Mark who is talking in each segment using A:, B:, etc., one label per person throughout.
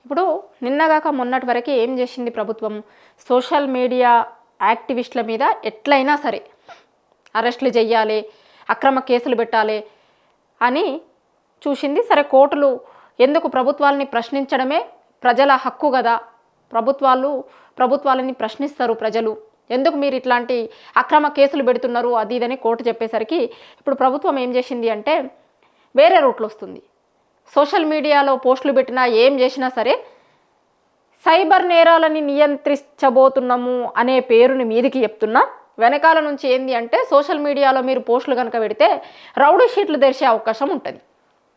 A: ఇప్పుడు నిన్నగాక మొన్నటి వరకు ఏం చేసింది ప్రభుత్వం? సోషల్ మీడియా యాక్టివిస్టుల మీద ఎట్లయినా సరే అరెస్టులు చెయ్యాలి, అక్రమ కేసులు పెట్టాలి అని చూసింది. సరే, కోర్టులు ఎందుకు ప్రభుత్వాలని ప్రశ్నించడమే ప్రజల హక్కు కదా, ప్రభుత్వాలని ప్రశ్నిస్తారు ప్రజలు, ఎందుకు మీరు ఇట్లాంటి అక్రమ కేసులు పెడుతున్నారు అది ఇదని కోర్టు చెప్పేసరికి ఇప్పుడు ప్రభుత్వం ఏం చేసింది అంటే వేరే రూట్లో వస్తుంది. సోషల్ మీడియాలో పోస్టులు పెట్టినా ఏం చేసినా సరే సైబర్ నేరాలని నియంత్రించబోతున్నాము అనే పేరుని మీదికి చెప్తున్నా, వెనకాల నుంచి ఏంది అంటే సోషల్ మీడియాలో మీరు పోస్టులు కనుక పెడితే రౌడీ షీట్లు తెరిచే అవకాశం ఉంటుంది.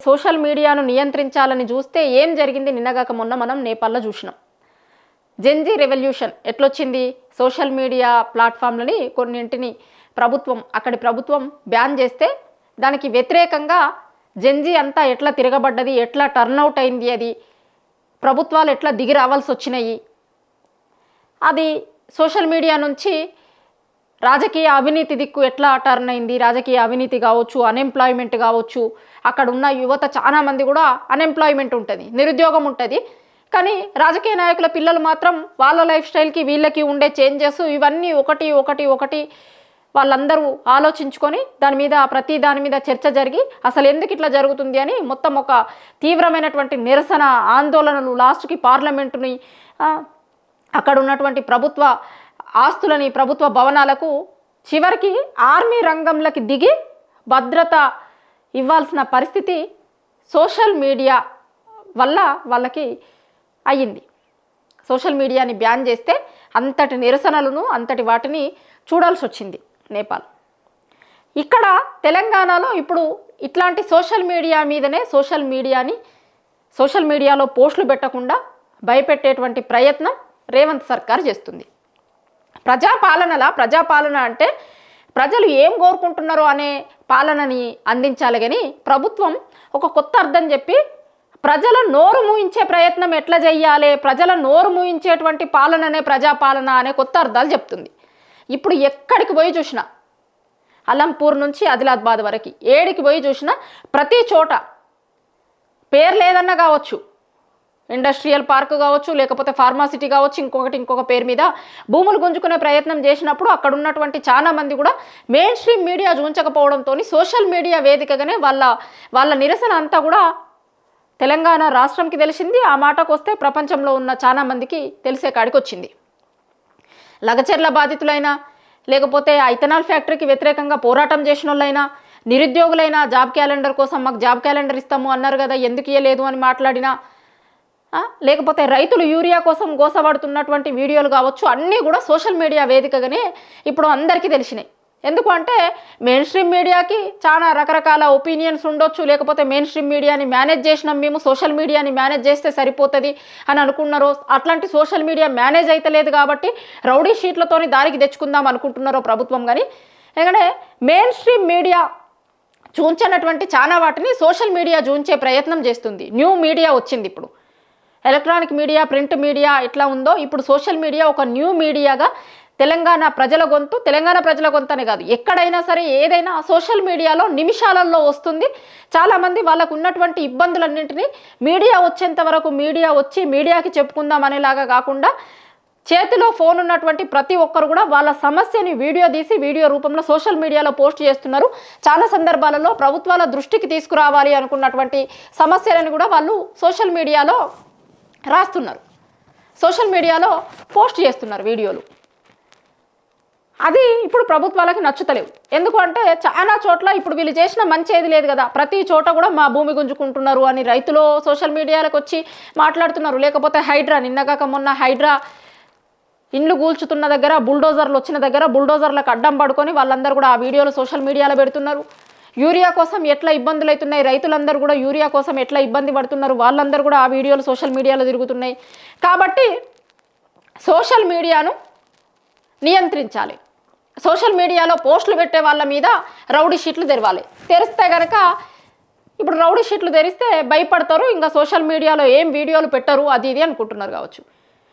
A: సోషల్ మీడియాను నియంత్రించాలని చూస్తే ఏం జరిగింది? నిన్నగాక మొన్న మనం నేపాల్లో చూసినాం. జెన్జీ రెవల్యూషన్ ఎట్లొచ్చింది? సోషల్ మీడియా ప్లాట్ఫామ్లని కొన్నింటిని అక్కడి ప్రభుత్వం బ్యాన్ చేస్తే దానికి వ్యతిరేకంగా జెన్జీ అంతా ఎట్లా తిరగబడ్డది, ఎట్లా టర్న్అవుట్ అయింది, అది ప్రభుత్వాలు ఎట్లా దిగి రావాల్సి వచ్చినాయి, అది సోషల్ మీడియా నుంచి రాజకీయ అవినీతి దిక్కు ఎట్లా టర్న్ అయింది, రాజకీయ అవినీతి కావచ్చు, అన్ఎంప్లాయ్మెంట్ కావచ్చు, అక్కడ ఉన్న యువత చాలామంది కూడా అన్ఎంప్లాయ్మెంట్ ఉంటుంది, నిరుద్యోగం ఉంటుంది. కానీ రాజకీయ నాయకుల పిల్లలు మాత్రం వాళ్ళ లైఫ్ స్టైల్కి వీళ్ళకి ఉండే చేంజెస్ ఇవన్నీ ఒకటి వాళ్ళందరూ ఆలోచించుకొని ప్రతి దాని మీద చర్చ జరిగి అసలు ఎందుకు ఇట్లా జరుగుతుంది అని మొత్తం ఒక తీవ్రమైనటువంటి నిరసన ఆందోళనలు, లాస్ట్కి పార్లమెంటుని, అక్కడ ఉన్నటువంటి ప్రభుత్వ ఆస్తులని, ప్రభుత్వ భవనాలకు, చివరికి ఆర్మీ రంగంలోకి దిగి భద్రత ఇవ్వాల్సిన పరిస్థితి సోషల్ మీడియా వల్ల వాళ్ళకి అయ్యింది. సోషల్ మీడియాని బ్యాన్ చేస్తే అంతటి నిరసనలను అంతటి వాటిని చూడాల్సి వచ్చింది నేపాల్. ఇక్కడ తెలంగాణలో ఇప్పుడు ఇట్లాంటి సోషల్ మీడియా మీదనే సోషల్ మీడియాలో పోస్టులు పెట్టకుండా భయపెట్టేటువంటి ప్రయత్నం రేవంత్ సర్కార్ చేస్తుంది. ప్రజాపాలన అంటే ప్రజలు ఏం కోరుకుంటున్నారో అనే పాలనని అందించాలి. కానీ ప్రభుత్వం ఒక కొత్త అర్థం చెప్పి ప్రజల నోరు మూయించే ప్రయత్నం ఎట్లా చెయ్యాలి, ప్రజల నోరు మూయించేటువంటి పాలననే ప్రజాపాలన అనే కొత్త అర్థాలు చెప్తుంది. ఇప్పుడు ఎక్కడికి పోయి చూసినా, అలంపూర్ నుంచి ఆదిలాబాద్ వరకు ఏడికి పోయి చూసినా ప్రతి చోట పేరు లేదన్నా కావచ్చు, ఇండస్ట్రియల్ పార్క్ కావచ్చు, లేకపోతే ఫార్మాసిటీ కావచ్చు, ఇంకొక పేరు మీద భూములు గుంజుకునే ప్రయత్నం చేసినప్పుడు అక్కడ ఉన్నటువంటి చాలా మంది కూడా మెయిన్ స్ట్రీమ్ మీడియా చూంచకపోవడంతో సోషల్ మీడియా వేదికగానే వాళ్ళ నిరసన అంతా కూడా తెలంగాణ రాష్ట్రంకి తెలిసింది. ఆ మాటకు వస్తే ప్రపంచంలో ఉన్న చాలా మందికి తెలిసే కాడికి వచ్చింది. లగచెర్ల బాధితులైనా, లేకపోతే ఆ ఇథనాల్ ఫ్యాక్టరీకి వ్యతిరేకంగా పోరాటం చేసిన వాళ్ళైనా, నిరుద్యోగులైనా, జాబ్ క్యాలెండర్ కోసం మాకు జాబ్ క్యాలెండర్ ఇస్తాము అన్నారు కదా, ఎందుకు ఇవ్వలేదు అని మాట్లాడినా, లేకపోతే రైతులు యూరియా కోసం గోసపడుతున్నటువంటి వీడియోలు కావచ్చు, అన్నీ కూడా సోషల్ మీడియా వేదికగానే ఇప్పుడు అందరికీ తెలిసినాయి. ఎందుకు అంటే మెయిన్ స్ట్రీమ్ మీడియాకి చాలా రకరకాల ఒపీనియన్స్ ఉండొచ్చు, లేకపోతే మెయిన్ స్ట్రీమ్ మీడియాని మేనేజ్ చేసినాం మేము, సోషల్ మీడియాని మేనేజ్ చేస్తే సరిపోతుంది అని అనుకున్నారో, అట్లాంటి సోషల్ మీడియా మేనేజ్ అయితే లేదు కాబట్టి రౌడీ షీట్లతోని దారికి తెచ్చుకుందాం అనుకుంటున్నారో ప్రభుత్వం. కానీ ఎందుకంటే మెయిన్ స్ట్రీమ్ మీడియా చూంచినటువంటి చాలా వాటిని సోషల్ మీడియా చూంచే ప్రయత్నం చేస్తుంది. న్యూ మీడియా వచ్చింది. ఇప్పుడు ఎలక్ట్రానిక్ మీడియా, ప్రింట్ మీడియా ఎట్లా ఉందో ఇప్పుడు సోషల్ మీడియా ఒక న్యూ మీడియాగా తెలంగాణ ప్రజల గొంతు అనే కాదు, ఎక్కడైనా సరే ఏదైనా సోషల్ మీడియాలో నిమిషాలలో వస్తుంది. చాలామంది వాళ్ళకు ఉన్నటువంటి ఇబ్బందులన్నింటినీ మీడియా వచ్చేంత వరకు మీడియాకి చెప్పుకుందాం అనేలాగా కాకుండా చేతిలో ఫోన్ ఉన్నటువంటి ప్రతి ఒక్కరు కూడా వాళ్ళ సమస్యని వీడియో తీసి వీడియో రూపంలో సోషల్ మీడియాలో పోస్ట్ చేస్తున్నారు. చాలా సందర్భాలలో ప్రభుత్వాల దృష్టికి తీసుకురావాలి అనుకున్నటువంటి సమస్యలను కూడా వాళ్ళు సోషల్ మీడియాలో రాస్తున్నారు, సోషల్ మీడియాలో పోస్ట్ చేస్తున్నారు వీడియోలు. అది ఇప్పుడు ప్రభుత్వాలకి నచ్చుతలేవు. ఎందుకు అంటే చాలా చోట్ల ఇప్పుడు వీళ్ళు చేసిన మంచి ఏది లేదు కదా, ప్రతి చోట కూడా మా భూమి గుంజుకుంటున్నారు అని రైతులు సోషల్ మీడియాలకు వచ్చి మాట్లాడుతున్నారు. లేకపోతే నిన్నగాక మొన్న హైడ్రా ఇండ్లు కూల్చుతున్న దగ్గర బుల్డోజర్లు వచ్చిన దగ్గర బుల్డోజర్లకు అడ్డం పడుకొని వాళ్ళందరూ కూడా ఆ వీడియోలు సోషల్ మీడియాలో పెడుతున్నారు. యూరియా కోసం ఎట్లా ఇబ్బందులు అవుతున్నాయి, రైతులందరూ కూడా యూరియా కోసం ఎట్లా ఇబ్బంది పడుతున్నారు, వాళ్ళందరూ కూడా ఆ వీడియోలు సోషల్ మీడియాలో తిరుగుతున్నాయి. కాబట్టి సోషల్ మీడియాను నియంత్రించాలి. సోషల్ మీడియాలో పోస్టులు పెట్టే వాళ్ళ మీద రౌడీ షీట్లు తెరిస్తే కనుక ఇప్పుడు రౌడీ షీట్లు తెరిస్తే భయపడతారు, ఇంకా సోషల్ మీడియాలో ఏం వీడియోలు పెట్టరు అది ఇది అనుకుంటున్నారు కావచ్చు.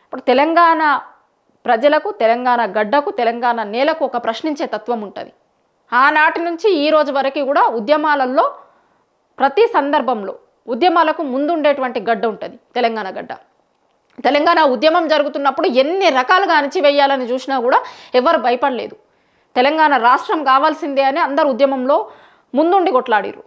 A: ఇప్పుడు తెలంగాణ ప్రజలకు, తెలంగాణ గడ్డకు, తెలంగాణ నేలకు ఒక ప్రశ్నించే తత్వం ఉంటుంది. ఆనాటి నుంచి ఈ రోజు వరకు కూడా ఉద్యమాలలో ప్రతి సందర్భంలో ఉద్యమాలకు ముందుండేటువంటి గడ్డ ఉంటుంది తెలంగాణ గడ్డ. తెలంగాణ ఉద్యమం జరుగుతున్నప్పుడు ఎన్ని రకాలుగా అణచివేయాలని చూసినా కూడా ఎవరు భయపడలేదు. తెలంగాణ రాష్ట్రం కావాల్సిందే అని అందరు ఉద్యమంలో ముందుండి కొట్లాడిరు.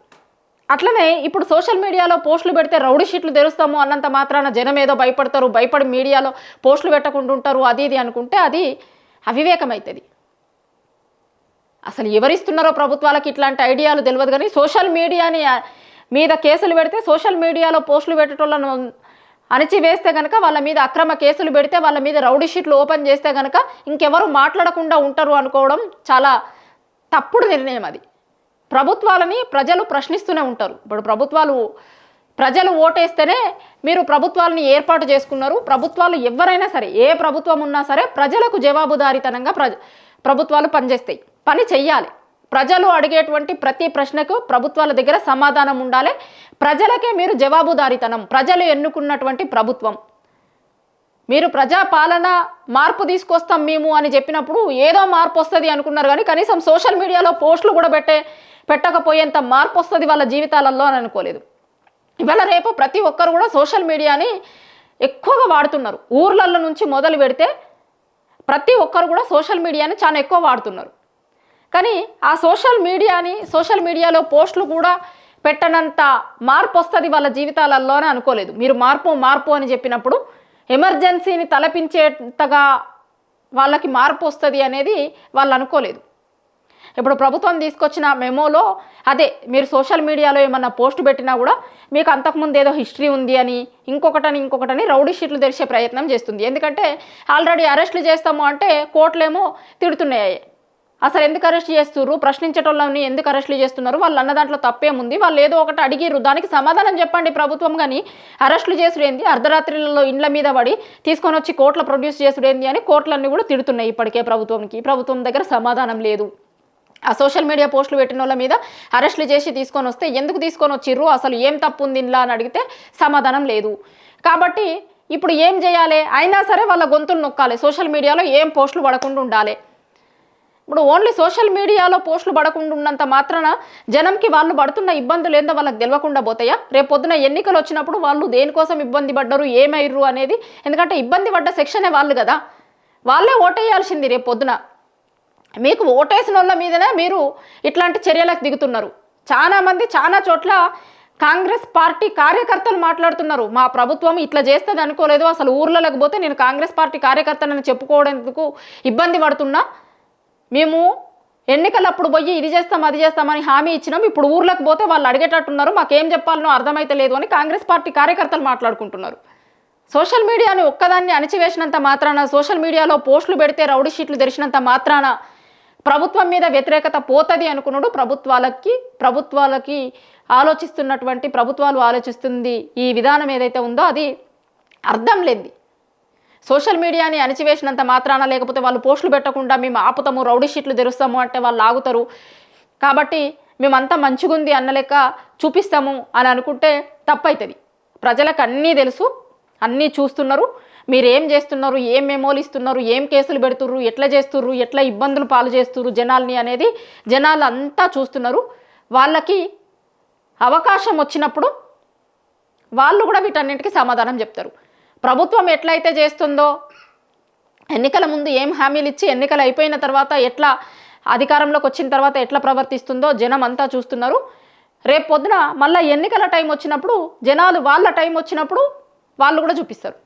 A: అట్లనే ఇప్పుడు సోషల్ మీడియాలో పోస్టులు పెడితే రౌడీ షీట్లు తెరుస్తాము అన్నంత మాత్రాన జనం ఏదో భయపడతారు, భయపడి మీడియాలో పోస్టులు పెట్టకుండా ఉంటారు, అది ఇది అనుకుంటే అది అవివేకం అవుతుంది. అసలు ఎవరిస్తున్నారో ప్రభుత్వాలకు ఇట్లాంటి ఐడియాలు తెలియదు. కానీ సోషల్ మీడియాని మీద కేసులు పెడితే, సోషల్ మీడియాలో పోస్టులు పెట్టేటోళ్ళను అణచివేస్తే కనుక, వాళ్ళ మీద అక్రమ కేసులు పెడితే, వాళ్ళ మీద రౌడీ షీట్లు ఓపెన్ చేస్తే కనుక ఇంకెవరు మాట్లాడకుండా ఉంటారు అనుకోవడం చాలా తప్పుడు నిర్ణయం. అది ప్రభుత్వాలని ప్రజలు ప్రశ్నిస్తూనే ఉంటారు. ఇప్పుడు ప్రజలు ఓటేస్తేనే మీరు ప్రభుత్వాలని ఏర్పాటు చేసుకున్నారు. ప్రభుత్వాలు ఎవరైనా సరే, ఏ ప్రభుత్వం ఉన్నా సరే ప్రజలకు జవాబుదారీతనంగా ప్రభుత్వాలు పనిచేస్తాయి, పని చెయ్యాలి. ప్రజలు అడిగేటువంటి ప్రతి ప్రశ్నకు ప్రభుత్వాల దగ్గర సమాధానం ఉండాలి. ప్రజలకే మీరు జవాబుదారీతనం, ప్రజలు ఎన్నుకున్నటువంటి ప్రభుత్వం. మీరు ప్రజాపాలన మార్పు తీసుకొస్తాం మేము అని చెప్పినప్పుడు ఏదో మార్పు వస్తుంది అనుకున్నారు, కానీ కనీసం సోషల్ మీడియాలో పోస్టులు కూడా పెట్టకపోయేంత మార్పు వస్తుంది వాళ్ళ జీవితాలలో అని అనుకోలేదు. ఇవాళ రేపు ప్రతి ఒక్కరు కూడా సోషల్ మీడియాని ఎక్కువగా వాడుతున్నారు. ఊర్లలో నుంచి మొదలు పెడితే ప్రతి ఒక్కరు కూడా సోషల్ మీడియాని చాలా ఎక్కువ వాడుతున్నారు. కానీ ఆ సోషల్ మీడియాలో పోస్టులు కూడా పెట్టనంత మార్పు వస్తుంది వాళ్ళ జీవితాలలో అని అనుకోలేదు. మీరు మార్పు అని చెప్పినప్పుడు ఎమర్జెన్సీని తలపించేంతగా వాళ్ళకి మార్పు వస్తుంది అనేది వాళ్ళు అనుకోలేదు. ఇప్పుడు ప్రభుత్వం తీసుకొచ్చిన మెమోలో అదే, మీరు సోషల్ మీడియాలో ఏమన్నా పోస్ట్ పెట్టినా కూడా మీకు అంతకుముందు ఏదో హిస్టరీ ఉంది అని ఇంకొకటని రౌడీ షీట్లు తెరిచే ప్రయత్నం చేస్తుంది. ఎందుకంటే ఆల్రెడీ అరెస్టులు చేస్తాము అంటే కోర్టులేమో తిడుతున్నాయి. అసలు ఎందుకు అరెస్ట్ చేస్తున్నారు, ప్రశ్నించేటోళ్ళని ఎందుకు అరెస్టులు చేస్తున్నారు, వాళ్ళు అన్న దాంట్లో తప్పేముంది, వాళ్ళు ఏదో ఒకటి అడిగిర్రు దానికి సమాధానం చెప్పండి ప్రభుత్వం. కానీ అరెస్టులు చేసుడేంది, అర్ధరాత్రిలలో ఇండ్ల మీద పడి తీసుకొని వచ్చి కోర్టులో ప్రొడ్యూస్ చేసుడేంది అని కోర్టులన్నీ కూడా తిడుతున్నాయి ఇప్పటికే ప్రభుత్వం దగ్గర సమాధానం లేదు. ఆ సోషల్ మీడియా పోస్టులు పెట్టిన వాళ్ళ మీద అరెస్టులు చేసి తీసుకొని వస్తే ఎందుకు తీసుకొని వచ్చిర్రు, అసలు ఏం తప్పు ఉంది ఇంట్లో అని అడిగితే సమాధానం లేదు. కాబట్టి ఇప్పుడు ఏం చేయాలి, అయినా సరే వాళ్ళ గొంతులు నొక్కాలి, సోషల్ మీడియాలో ఏం పోస్టులు పడకుండా ఉండాలి. ఇప్పుడు ఓన్లీ సోషల్ మీడియాలో పోస్టులు పడకుండా ఉన్నంత మాత్రాన జనంకి వాళ్ళు పడుతున్న ఇబ్బందులు ఏందో వాళ్ళకి తెలియకుండా పోతాయా? రేపు పొద్దున ఎన్నికలు వచ్చినప్పుడు వాళ్ళు దేనికోసం ఇబ్బంది పడ్డారు, ఏమైర్రు అనేది, ఎందుకంటే ఇబ్బంది పడ్డ సెక్షనే వాళ్ళు కదా, వాళ్ళే ఓటేయాల్సింది. రేపు పొద్దున మీకు ఓటేసిన వాళ్ళ మీదనే మీరు ఇట్లాంటి చర్యలకు దిగుతున్నారు. చాలామంది చాలా చోట్ల కాంగ్రెస్ పార్టీ కార్యకర్తలు మాట్లాడుతున్నారు, మా ప్రభుత్వం ఇట్లా చేస్తుంది అనుకోలేదు, అసలు ఊర్లలోకి పోతే నేను కాంగ్రెస్ పార్టీ కార్యకర్తనని చెప్పుకోవడానికి ఇబ్బంది పడుతున్నా, మేము ఎన్నికలప్పుడు పోయి ఇది చేస్తాం అది చేస్తామని హామీ ఇచ్చినాం, ఇప్పుడు ఊర్లకు పోతే వాళ్ళు అడిగేటట్టున్నారు, మాకేం చెప్పాలనో అర్థమైతే లేదు అని కాంగ్రెస్ పార్టీ కార్యకర్తలు మాట్లాడుకుంటున్నారు. సోషల్ మీడియాని ఒక్కదాన్ని అణచివేసినంత మాత్రాన, సోషల్ మీడియాలో పోస్టులు పెడితే రౌడీ షీట్లు తెరిచినంత మాత్రాన ప్రభుత్వం మీద వ్యతిరేకత పోతుంది అనుకున్నాడు. ప్రభుత్వాలకి ఆలోచిస్తున్నటువంటి ప్రభుత్వాలు ఆలోచిస్తుంది ఈ విధానం ఏదైతే ఉందో అది అర్థం లేనిది. సోషల్ మీడియాని అణచివేసినంత మాత్రాన, లేకపోతే వాళ్ళు పోస్టులు పెట్టకుండా మేము ఆపుతాము, రౌడీ షీట్లు తెరుస్తాము అంటే వాళ్ళు ఆగుతారు, కాబట్టి మేమంతా మంచిగుంది అన్న లెక్క చూపిస్తాము అని అనుకుంటే తప్పవుతుంది. ప్రజలకు అన్నీ తెలుసు, అన్నీ చూస్తున్నారు, మీరు ఏం చేస్తున్నారు, ఏం మెమోలు ఇస్తున్నారు, ఏం కేసులు పెడుతుర్రు, ఎట్లా చేస్తుర్రు, ఎట్లా ఇబ్బందులు పాలు చేస్తుర్రు జనాల్ని అనేది జనాలు అంతా చూస్తున్నారు. వాళ్ళకి అవకాశం వచ్చినప్పుడు వాళ్ళు కూడా వీటన్నింటికి సమాధానం చెప్తారు. ప్రభుత్వం ఎట్లయితే చేస్తుందో, ఎన్నికల ముందు ఏం హామీలు ఇచ్చి ఎన్నికలు అయిపోయిన తర్వాత ఎట్లా అధికారంలోకి వచ్చిన తర్వాత ఎట్లా ప్రవర్తిస్తుందో జనం అంతా చూస్తున్నారు. రేపు పొద్దున మళ్ళీ ఎన్నికల టైం వచ్చినప్పుడు జనాలు వాళ్ళ టైం వచ్చినప్పుడు వాళ్ళు కూడా చూపిస్తారు.